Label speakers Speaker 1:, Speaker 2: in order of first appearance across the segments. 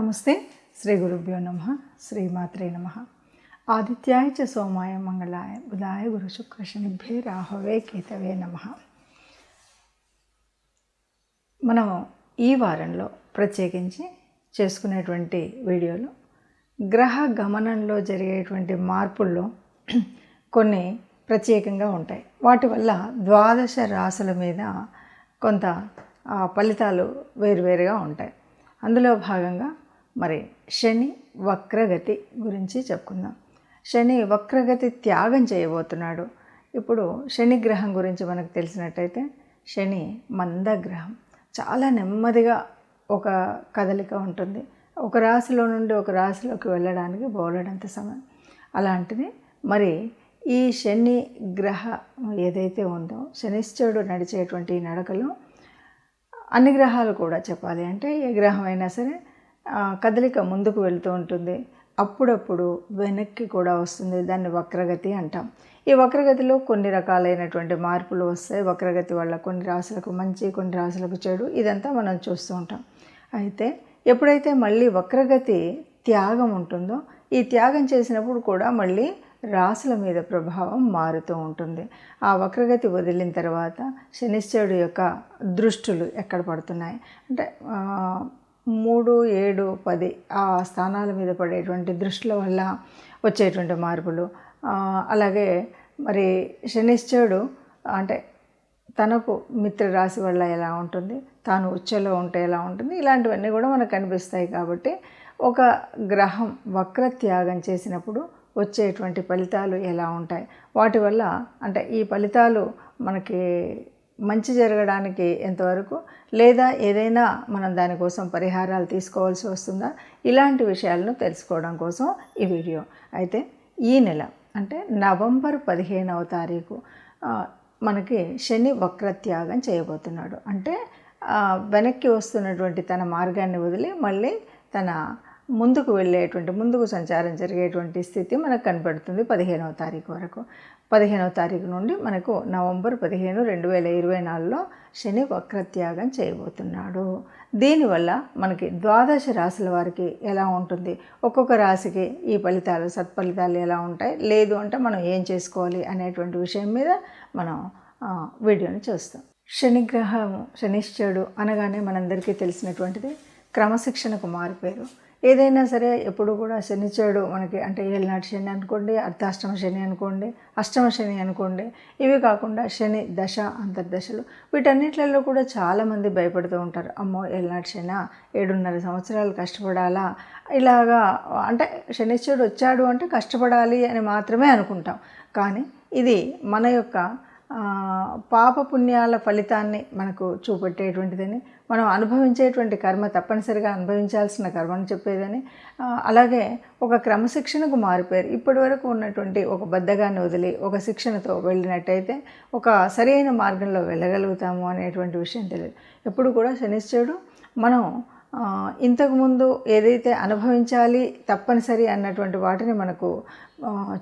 Speaker 1: నమస్తే. శ్రీ గురుభ్యో నమః. శ్రీమాత్రే నమః. ఆదిత్యాయ చ సోమాయ మంగళాయ బుధాయ గురు శుక్ర శనిభ్యే రాహవే కేతవే నమః. మనం ఈ వారంలో ప్రత్యేకించి చేసుకునేటువంటి వీడియోలు గ్రహ గమనంలో జరిగేటువంటి మార్పుల్లో కొన్ని ప్రత్యేకంగా ఉంటాయి. వాటి వల్ల ద్వాదశ రాశుల మీద కొంత ఫలితాలు వేరువేరుగా ఉంటాయి. అందులో భాగంగా మరి శని వక్రగతి గురించి చెప్పుకుందాం. శని వక్రగతి త్యాగం చేయబోతున్నాడు. ఇప్పుడు శని గ్రహం గురించి మనకు తెలిసినట్టయితే శని మందగ్రహం, చాలా నెమ్మదిగా ఒక కదలిక ఉంటుంది. ఒక రాశిలో నుండి ఒక రాశిలోకి వెళ్ళడానికి బోలెడంత సమయం. అలాంటిది మరి ఈ శని గ్రహ ఏదైతే ఉందో శనిశ్చరుడు నడిచేటువంటి నడకలో అన్ని గ్రహాలు కూడా చెప్పాలి అంటే ఏ గ్రహం అయినా సరే కదలిక ముందుకు వెళ్తూ ఉంటుంది, అప్పుడప్పుడు వెనక్కి కూడా వస్తుంది. దాన్ని వక్రగతి అంటాం. ఈ వక్రగతిలో కొన్ని రకాలైనటువంటి మార్పులు వస్తాయి. వక్రగతి వల్ల కొన్ని రాశులకు మంచి, కొన్ని రాశులకు చెడు, ఇదంతా మనం చూస్తూ ఉంటాం. అయితే ఎప్పుడైతే మళ్ళీ వక్రగతి త్యాగం ఉంటుందో ఈ త్యాగం చేసినప్పుడు కూడా మళ్ళీ రాశుల మీద ప్రభావం మారుతూ ఉంటుంది. ఆ వక్రగతి వదిలిన తర్వాత శనిశ్చరుడు యొక్క దృష్టులు ఎక్కడ పడుతున్నాయి అంటే 3, 7, 10 ఆ స్థానాల మీద పడేటువంటి దృష్టిల వల్ల వచ్చేటువంటి మార్పులు, అలాగే మరి శనిశ్చరుడు అంటే తనకు మిత్రరాశి వల్ల ఎలా ఉంటుంది, తాను ఉచ్చలో ఉంటే ఎలా ఉంటుంది, ఇలాంటివన్నీ కూడా మనకు కనిపిస్తాయి. కాబట్టి ఒక గ్రహం వక్రత్యాగం చేసినప్పుడు వచ్చేటువంటి ఫలితాలు ఎలా ఉంటాయి, వాటి వల్ల అంటే ఈ ఫలితాలు మనకి మంచి జరగడానికి ఎంతవరకు, లేదా ఏదైనా మనం దానికోసం పరిహారాలు తీసుకోవాల్సి వస్తుందా, ఇలాంటి విషయాలను తెలుసుకోవడం కోసం ఈ వీడియో. అయితే ఈ నెల అంటే నవంబర్ 15వ తారీఖు మనకి శని వక్రత్యాగం చేయబోతున్నాడు. అంటే వెనక్కి వస్తున్నటువంటి తన మార్గాన్ని వదిలి మళ్ళీ తన ముందుకు వెళ్ళేటువంటి, ముందుకు సంచారం జరిగేటువంటి స్థితి మనకు కనపడుతుంది 15వ తారీఖు వరకు. 15వ తారీఖు నుండి మనకు నవంబర్ 15, 2024లో శని వక్రత్యాగం చేయబోతున్నాడు. దీనివల్ల మనకి ద్వాదశ రాశుల వారికి ఎలా ఉంటుంది, ఒక్కొక్క రాశికి ఈ ఫలితాలు సత్ఫలితాలు ఎలా ఉంటాయి, లేదు అంటే మనం ఏం చేసుకోవాలి అనేటువంటి విషయం మీద మనం వీడియోని చూస్తాం. శనిగ్రహం శనిశ్చరుడు అనగానే మనందరికీ తెలిసినటువంటిది క్రమశిక్షణకు మారిపోయారు. ఏదైనా సరే ఎప్పుడు కూడా శనిశ్చరుడు మనకి అంటే ఏళ్ళనాటి శని అనుకోండి, అర్ధాష్టమ శని అనుకోండి, అష్టమ శని అనుకోండి, ఇవి కాకుండా శని దశ అంతర్దశలు, వీటన్నిటిలో కూడా చాలామంది భయపడుతూ ఉంటారు. అమ్మో ఏళ్ళనాటి శని 7.5 సంవత్సరాలు కష్టపడాలా, ఇలాగా అంటే శనిశ్చరుడు వచ్చాడు అంటే కష్టపడాలి అని మాత్రమే అనుకుంటాం. కానీ ఇది మన యొక్క పాపపుణ్యాల ఫలితాన్ని మనకు చూపెట్టేటువంటిదని, మనం అనుభవించేటువంటి కర్మ తప్పనిసరిగా అనుభవించాల్సిన కర్మను చెప్పేదని, అలాగే ఒక క్రమశిక్షణకు మారిపోయారు. ఇప్పటి వరకు ఉన్నటువంటి ఒక బద్ధగాన్ని వదిలి ఒక శిక్షణతో వెళ్ళినట్టయితే ఒక సరైన మార్గంలో వెళ్ళగలుగుతాము అనేటువంటి విషయం తెలియదు. ఎప్పుడు కూడా శనిశ్చరుడు మనం ఇంతకుముందు ఏదైతే అనుభవించాలి తప్పనిసరి అన్నటువంటి వాటిని మనకు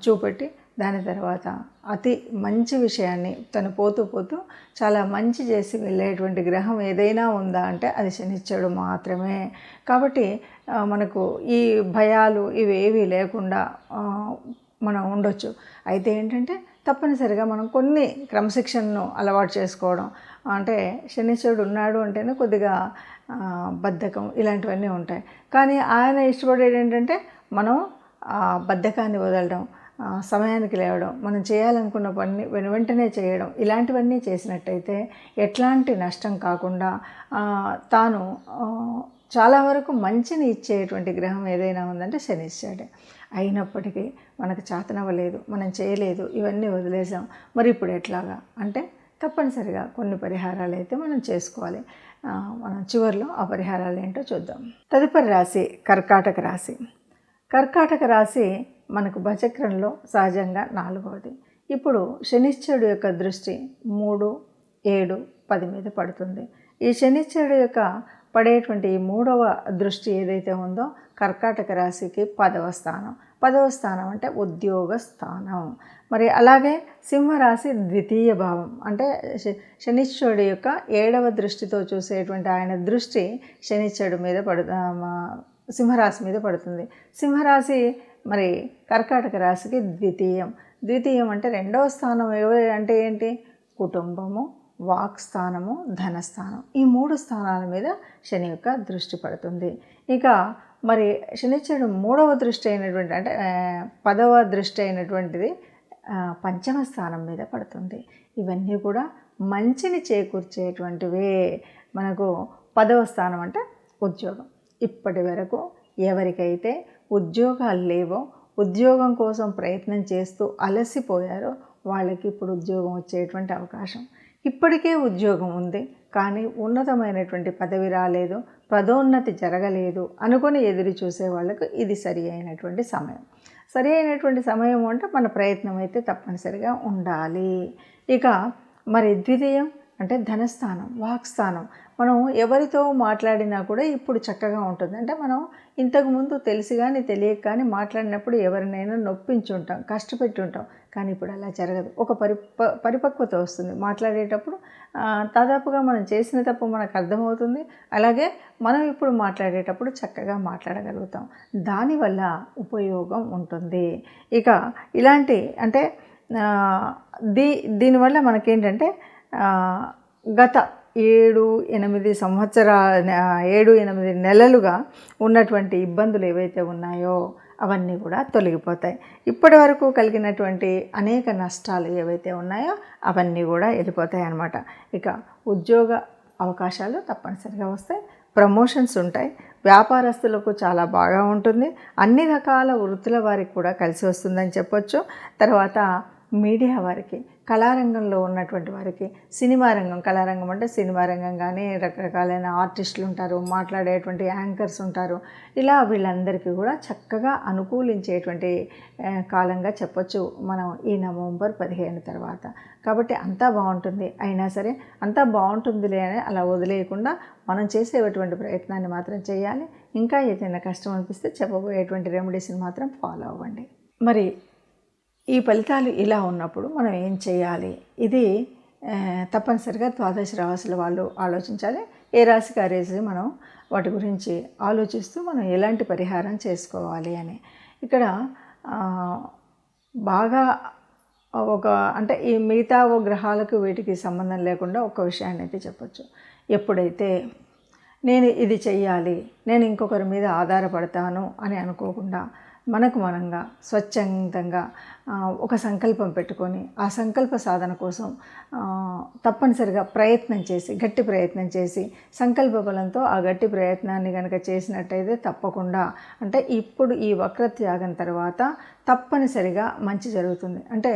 Speaker 1: చూపెట్టి దాని తర్వాత అతి మంచి విషయాన్ని తను పోతూ పోతూ చాలా మంచి చేసి వెళ్ళేటువంటి గ్రహం ఏదైనా ఉందా అంటే అది శనిశ్చరుడు మాత్రమే. కాబట్టి మనకు ఈ భయాలు ఇవేవి లేకుండా మనం ఉండొచ్చు. అయితే ఏంటంటే తప్పనిసరిగా మనం కొన్ని క్రమశిక్షణను అలవాటు చేసుకోవడం, అంటే శనిశ్చరుడు ఉన్నాడు అంటేనే కొద్దిగా బద్ధకం ఇలాంటివన్నీ ఉంటాయి. కానీ ఆయన ఇష్టపడేది ఏంటంటే మనం బద్ధకాన్ని వదలడం, సమయానికి లేవడం, మనం చేయాలనుకున్న పని వెంటనే చేయడం, ఇలాంటివన్నీ చేసినట్టయితే ఎట్లాంటి నష్టం కాకుండా తాను చాలా వరకు మంచిని ఇచ్చేటువంటి గ్రహం ఏదైనా ఉందంటే శనిశ్చరుడే. అయినప్పటికీ మనకు చేతనవ్వలేదు, మనం చేయలేదు, ఇవన్నీ వదిలేసాం, మరి ఇప్పుడు ఎట్లాగా అంటే తప్పనిసరిగా కొన్ని పరిహారాలు అయితే మనం చేసుకోవాలి. మనం చివరిలో ఆ పరిహారాలు ఏంటో చూద్దాం. తదుపరి రాశి కర్కాటక రాశి. కర్కాటక రాశి మనకు భచక్రంలో సహజంగా 4వది. ఇప్పుడు శనిశ్చరుడు యొక్క దృష్టి 3, 7, 10 మీద పడుతుంది. ఈ శనిశ్చరుడు యొక్క పడేటువంటి 3వ దృష్టి ఏదైతే ఉందో కర్కాటక రాశికి 10వ స్థానం. 10వ స్థానం అంటే ఉద్యోగ స్థానం. మరి అలాగే సింహరాశి 2వ భావం అంటే శనిశ్చరుడు యొక్క 7వ దృష్టితో చూసేటువంటి ఆయన దృష్టి శనిశ్చరుడు మీద సింహరాశి మీద పడుతుంది. సింహరాశి మరి కర్కాటక రాశికి ద్వితీయం అంటే రెండవ స్థానం అంటే ఏంటి? కుటుంబము, వాక్ స్థానము, ధనస్థానం. ఈ 3 స్థానాల మీద శని యొక్క దృష్టి పడుతుంది. ఇక మరి శనిశ్చరుడు 3వ దృష్టి అయినటువంటి అంటే 10వ దృష్టి అయినటువంటిది పంచమ స్థానం మీద పడుతుంది. ఇవన్నీ కూడా మంచిని చేకూర్చేటువంటివే. మనకు 10వ స్థానం అంటే ఉద్యోగం. ఇప్పటి వరకు ఎవరికైతే ఉద్యోగాలు లేవో, ఉద్యోగం కోసం ప్రయత్నం చేస్తూ అలసిపోయారో వాళ్ళకి ఇప్పుడు ఉద్యోగం వచ్చేటువంటి అవకాశం. ఇప్పటికే ఉద్యోగం ఉంది కానీ ఉన్నతమైనటువంటి పదవి రాలేదు, పదోన్నతి జరగలేదు అనుకొని ఎదురు చూసే వాళ్ళకు ఇది సరి అయినటువంటి సమయం. సరి అయినటువంటి సమయం అంటే మన ప్రయత్నం అయితే తప్పనిసరిగా ఉండాలి. ఇక మరి ద్వితీయం అంటే ధనస్థానం, వాక్స్థానం. మనం ఎవరితో మాట్లాడినా కూడా ఇప్పుడు చక్కగా ఉంటుంది. అంటే మనం ఇంతకుముందు తెలిసి కానీ తెలియక కానీ మాట్లాడినప్పుడు ఎవరినైనా నొప్పించుంటాం, కష్టపెట్టి ఉంటాం. కానీ ఇప్పుడు అలా జరగదు. ఒక పరిపక్వత వస్తుంది. మాట్లాడేటప్పుడు దాదాపుగా మనం చేసిన తప్పు మనకు అర్థమవుతుంది. అలాగే మనం ఇప్పుడు మాట్లాడేటప్పుడు చక్కగా మాట్లాడగలుగుతాం. దానివల్ల ఉపయోగం ఉంటుంది. ఇక ఇలాంటి అంటే దీనివల్ల మనకేంటంటే గత 7-8 నెలలుగా ఉన్నటువంటి ఇబ్బందులు ఏవైతే ఉన్నాయో అవన్నీ కూడా తొలగిపోతాయి. ఇప్పటి వరకు కలిగినటువంటి అనేక నష్టాలు ఏవైతే ఉన్నాయో అవన్నీ కూడా వెళ్ళిపోతాయి అన్నమాట. ఇక ఉద్యోగ అవకాశాలు తప్పనిసరిగా వస్తాయి, ప్రమోషన్స్ ఉంటాయి, వ్యాపారస్తులకు చాలా బాగా ఉంటుంది, అన్ని రకాల వృత్తుల వారికి కూడా కలిసి వస్తుందని చెప్పొచ్చు. తర్వాత మీడియా వారికి, కళారంగంలో ఉన్నటువంటి వారికి, సినిమా రంగం, కళారంగం అంటే సినిమా రంగం కానీ రకరకాలైన ఆర్టిస్టులు ఉంటారు, మాట్లాడేటువంటి యాంకర్స్ ఉంటారు. ఇలా వీళ్ళందరికీ కూడా చక్కగా అనుకూలించేటువంటి కాలంగా చెప్పొచ్చు మనం ఈ నవంబర్ 15 తర్వాత. కాబట్టి అంతా బాగుంటుంది. అయినా సరే అంతా బాగుంటుందిలే అని అలా వదిలేయకుండా మనం చేసేటువంటి ప్రయత్నాన్ని మాత్రం చేయాలి. ఇంకా ఏదైనా కష్టం అనిపిస్తే చెప్పబోయేటువంటి రెమెడీస్ని మాత్రం ఫాలో అవ్వండి. మరి ఈ ఫలితాలు ఇలా ఉన్నప్పుడు మనం ఏం చేయాలి? ఇది తప్పనిసరిగా ద్వాదశ రాశుల వాళ్ళు ఆలోచించాలి. ఏ రాశికి ఆ రాశి మనం వాటి గురించి ఆలోచిస్తూ మనం ఎలాంటి పరిహారం చేసుకోవాలి అని. ఇక్కడ బాగా అంటే ఈ మిగతా గ్రహాలకు వీటికి సంబంధం లేకుండా ఒక విషయాన్ని అయితే చెప్పచ్చు. ఎప్పుడైతే నేను ఇది చెయ్యాలి, నేను ఇంకొకరి మీద ఆధారపడతాను అని అనుకోకుండా మనకు మనంగా స్వచ్ఛందంగా ఒక సంకల్పం పెట్టుకొని ఆ సంకల్ప సాధన కోసం తప్పనిసరిగా గట్టి ప్రయత్నం చేసి సంకల్ప బలంతో ఆ గట్టి ప్రయత్నాన్ని కనుక చేసినట్టయితే తప్పకుండా అంటే ఇప్పుడు ఈ వక్రత్యాగం తర్వాత తప్పనిసరిగా మంచి జరుగుతుంది. అంటే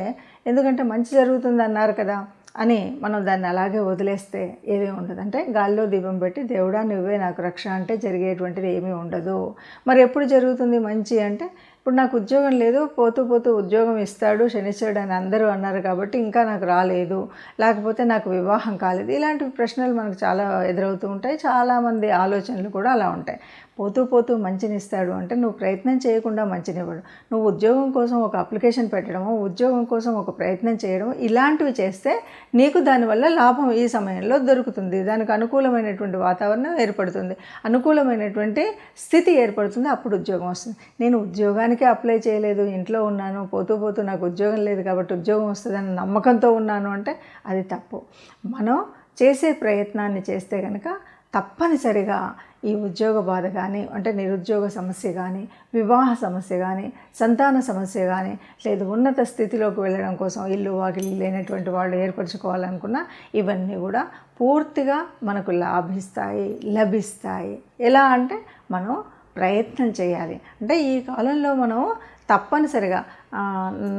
Speaker 1: ఎందుకంటే మంచి జరుగుతుంది అన్నారు కదా అని మనం దాన్ని అలాగే వదిలేస్తే ఏమీ ఉండదు. అంటే గాల్లో దీపం పెట్టి దేవుడా నువ్వే నాకు రక్ష అంటే జరిగేటువంటిది ఏమీ ఉండదు. మరి ఎప్పుడు జరుగుతుంది మంచి అంటే, ఇప్పుడు నాకు ఉద్యోగం లేదు, పోతూ ఉద్యోగం ఇస్తాడు శనిశ్చరుడు అని అందరూ అన్నారు కాబట్టి ఇంకా నాకు రాలేదు, లేకపోతే నాకు వివాహం కాలేదు, ఇలాంటి ప్రశ్నలు మనకు చాలా ఎదురవుతూ ఉంటాయి. చాలామంది ఆలోచనలు కూడా అలా ఉంటాయి. పోతూ మంచినిస్తాడు అంటే నువ్వు ప్రయత్నం చేయకుండా మంచినివ్వడు. నువ్వు ఉద్యోగం కోసం ఒక అప్లికేషన్ పెట్టడము, ఉద్యోగం కోసం ఒక ప్రయత్నం చేయడం, ఇలాంటివి చేస్తే నీకు దానివల్ల లాభం ఈ సమయంలో దొరుకుతుంది. దానికి అనుకూలమైనటువంటి వాతావరణం ఏర్పడుతుంది, అనుకూలమైనటువంటి స్థితి ఏర్పడుతుంది, అప్పుడు ఉద్యోగం వస్తుంది. నేను ఉద్యోగానికే అప్లై చేయలేదు, ఇంట్లో ఉన్నాను, పోతూ నాకు ఉద్యోగం లేదు కాబట్టి ఉద్యోగం వస్తుందని నమ్మకంతో ఉన్నాను అంటే అది తప్పు. మనం చేసే ప్రయత్నాన్ని చేస్తే కనుక తప్పనిసరిగా ఈ ఉద్యోగ బాధ కానీ అంటే నిరుద్యోగ సమస్య కానీ, వివాహ సమస్య కానీ, సంతాన సమస్య కానీ, లేదు ఉన్నత స్థితిలోకి వెళ్ళడం కోసం ఇల్లు వాకిలి లేనటువంటి వాళ్ళు ఏర్పరచుకోవాలనుకున్నా ఇవన్నీ కూడా పూర్తిగా మనకు లభిస్తాయి. ఎలా అంటే మనం ప్రయత్నం చేయాలి. అంటే ఈ కాలంలో మనం తప్పనిసరిగా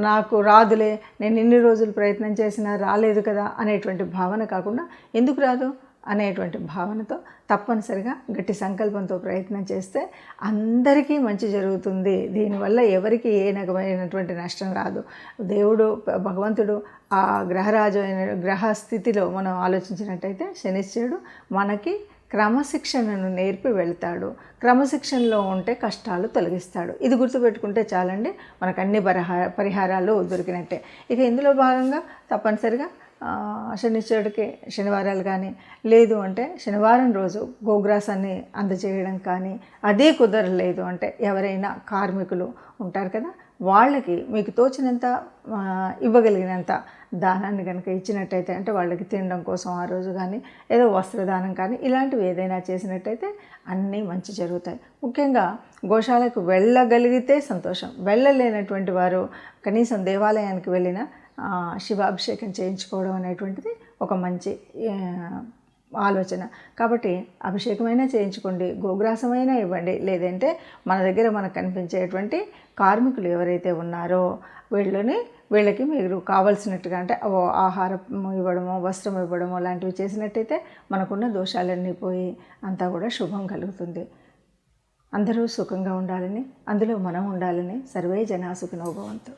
Speaker 1: నాకు రాదులే, నేను ఇన్ని రోజులు ప్రయత్నం చేసినా రాలేదు కదా అనేటువంటి భావన కాకుండా ఎందుకు రాదు అనేటువంటి భావనతో తప్పనిసరిగా గట్టి సంకల్పంతో ప్రయత్నం చేస్తే అందరికీ మంచి జరుగుతుంది. దీనివల్ల ఎవరికి ఏ రకమైనటువంటి నష్టం రాదు. దేవుడు భగవంతుడు ఆ గ్రహ స్థితిలో మనం ఆలోచించినట్టయితే శనిశ్చరుడు మనకి క్రమశిక్షణను నేర్పి వెళ్తాడు. క్రమశిక్షణలో ఉంటే కష్టాలు తొలగిస్తాడు. ఇది గుర్తుపెట్టుకుంటే చాలండి, మనకు అన్ని పరిహారాలు దొరికినట్టే. ఇక ఇందులో భాగంగా తప్పనిసరిగా శనిశ్చరుడికి శనివారాలు కానీ, లేదు అంటే శనివారం రోజు గోగ్రాసాన్ని అందజేయడం కానీ, అదే కుదరలేదు అంటే ఎవరైనా కార్మికులు ఉంటారు కదా, వాళ్ళకి మీకు తోచినంత ఇవ్వగలిగినంత దానాన్ని కనుక ఇచ్చినట్టయితే, అంటే వాళ్ళకి తినడం కోసం ఆ రోజు కానీ, ఏదో వస్త్రదానం కానీ ఇలాంటివి ఏదైనా చేసినట్టయితే అన్నీ మంచి జరుగుతాయి. ముఖ్యంగా గోశాలకు వెళ్ళగలిగితే సంతోషం, వెళ్ళలేనటువంటి వారు కనీసం దేవాలయానికి వెళ్ళిన శివాభిషేకం చేయించుకోవడం అనేటువంటిది ఒక మంచి ఆలోచన. కాబట్టి అభిషేకమైనా చేయించుకోండి, గోగ్రాసమైనా ఇవ్వండి, లేదంటే మన దగ్గర మనకు కనిపించేటువంటి కార్మికులు ఎవరైతే ఉన్నారో వీళ్ళకి మీరు కావాల్సినట్టుగా అంటే ఆహారం ఇవ్వడమో, వస్త్రం ఇవ్వడమో లాంటివి చేసినట్టయితే మనకున్న దోషాలన్నీ పోయి అంతా కూడా శుభం కలుగుతుంది. అందరూ సుఖంగా ఉండాలని, అందులో మనం ఉండాలని సర్వే జనా సుఖినో భవంతు.